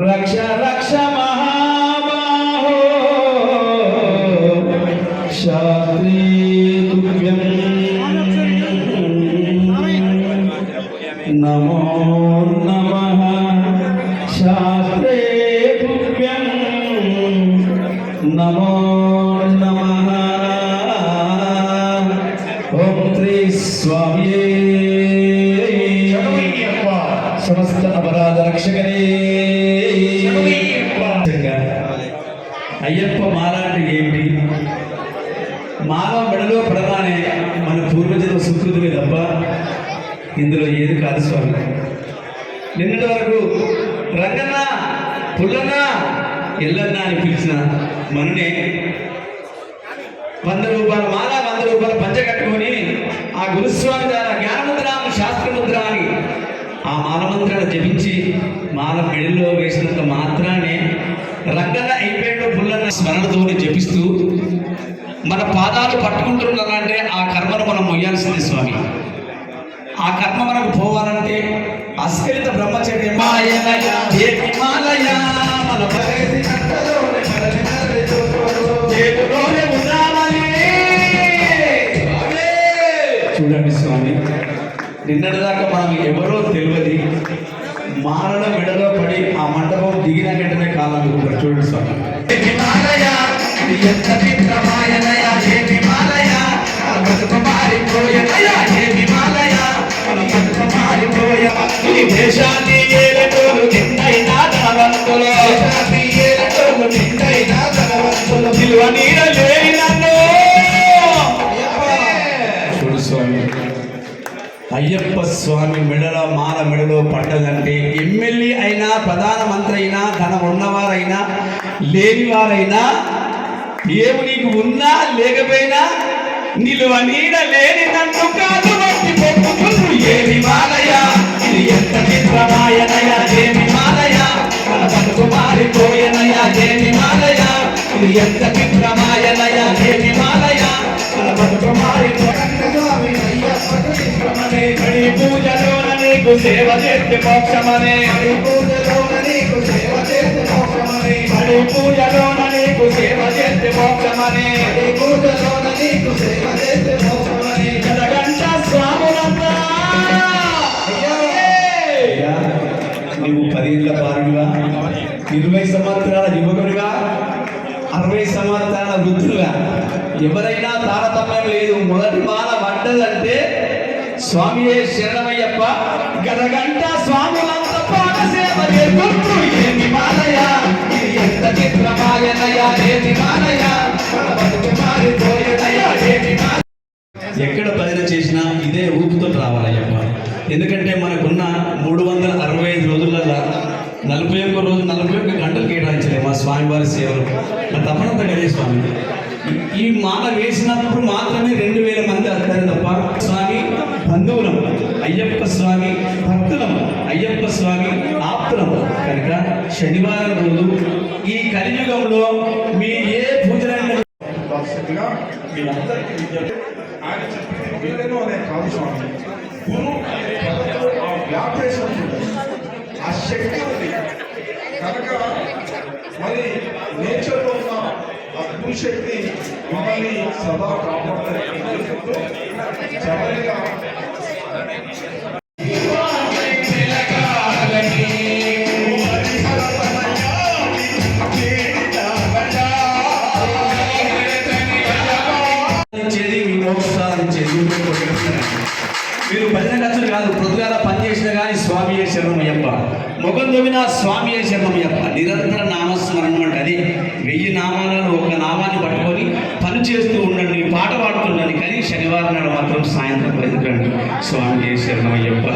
रक्ष रक्ष महाबाहो शास्त्री तुभ्यं नमो नमः शास्त्रे तुभ्यं नमो नमः ओम श्री स्वामी समस्त अपराध रक्षकरे అయ్యప్ప మాల అంటే ఏమిటి? మాల మెడలో పడగానే మన పూర్వజన్మ సుకృతమే తప్ప ఇందులో ఏది కాదు స్వామి. నిన్నటి వరకు రంగన్న పుల్లన్న ఎల్లన్న అని పిలిచిన మననే 100 రూపాయల మాల 100 రూపాయల పంచ కట్టుకొని ఆ గురుస్వామి ద్వారా జ్ఞానముద్ర శాస్త్రముద్ర అని ఆ మాలమంత్రాన్ని జపించి మాల మెడలో వేసినంత మాత్రానే రంగన్న అయిపోయాడు పుల్లన్న స్మరణతోని జపిస్తూ మన పాదాలు పట్టుకుంటున్నారంటే ఆ కర్మను మనం మొయ్యాల్సింది స్వామి. ఆ కర్మ మనకు పోవాలంటే అస్కలిత బ్రహ్మచర్య చూడండి స్వామి, నిన్నటిదాకా మనం ఎవరో తెలియదు, మాలల మెడలో పడి ఆ మండపం దిగిన వెంటనే కాలం చూడండి స్వామి. చూడు స్వామి, అయ్యప్ప స్వామి మెడలో మాల మెడలో పడ్డదంటే ఎమ్మెల్యే అయినా ప్రధానమంత్రి అయినా ధనం ఉన్నవారైనా లేనివారైనా ఏమి నీకు ఉన్నా లేకపోయినా నిలువ నీడ లేని నన్ను కాదు బట్టి పొక్కుతులు ఏమి మాలయ ఇది ఎంత చిత్రమాయనయ ఏమి మాలయ మన బతుకు మారిపోయనయ ఏమి మాలయ ఇది ఎంత చిత్రమాయనయ ఏమి మాలయ మన బతుకు బడి పూజలోన నీకు సేవ చేస్తే మోక్షమనే బడి పూజలోన నీకు సేవ చేస్తే మోక్షమనే బడి పూజలోన నీకు సేవ చేస్తే మోక్షమనే బడి పూజలోన నీకు సేవ చేస్తే మోక్షమనే గంట స్వాములంతా అయ్యా నువ్వు 10 ఏళ్ల బాలుడిగా 20 సంవత్సరాల యువకుడిగా 60 సంవత్సరాల వృద్ధులుగా ఎవరైనా తారతమ్యం లేదు. మొదటి మాల పడ్డదంటే స్వామియే శరణమయ్యప్ప గదగంట స్వాములంత పాద సేవ చేస్తూ ఏమి మాలయ ఇది ఎంత చిత్రమాయనయ ఏమి మాలయ బతుకు మారిపోయనయ ఏమి మాలయ. ఎక్కడ భజన చేసినా ఇదే ఊపుతో రావాలయ్యప్ప. ఎందుకంటే మనకున్న 365 రోజులలో 41 రోజు 41 గంటలు కేటాయించలే మా స్వామివారి సేవలు. నా తపనంత కలిగే స్వామి. ఈ మాల వేసినప్పుడు మాత్రమే 2000 మంది వస్తారు తప్ప స్వామి బంధువులం, అయ్యప్ప స్వామి భక్తులం, అయ్యప్ప స్వామి ఆప్తులం కనుక శనివారం రోజు ఈ కలియుగంలో మీ ఏ పూజలైనా ఆ శక్తి ఉంది కనుక మరి నేచర్లో ఉన్న ఆ శక్తి మిమ్మల్ని సదా కాపాడుతుంది. చివరిగా మీరు భజన ఖర్చులు కాదు, పొద్దుగాల పనిచేసిన కానీ స్వామియే శరణమయ్యప్ప, ముఖం తోమినా స్వామియే శరణమయ్యప్ప. నిరంతర నామస్మరణం అంటే అది 1000 నామాలను ఒక నామాన్ని పట్టుకొని పని చేస్తూ ఉండండి, పాట పాడుతుండండి. కానీ శనివారం నాడు మాత్రం సాయంత్రం 5 గంటలకు స్వామియే శరణమయ్యప్ప.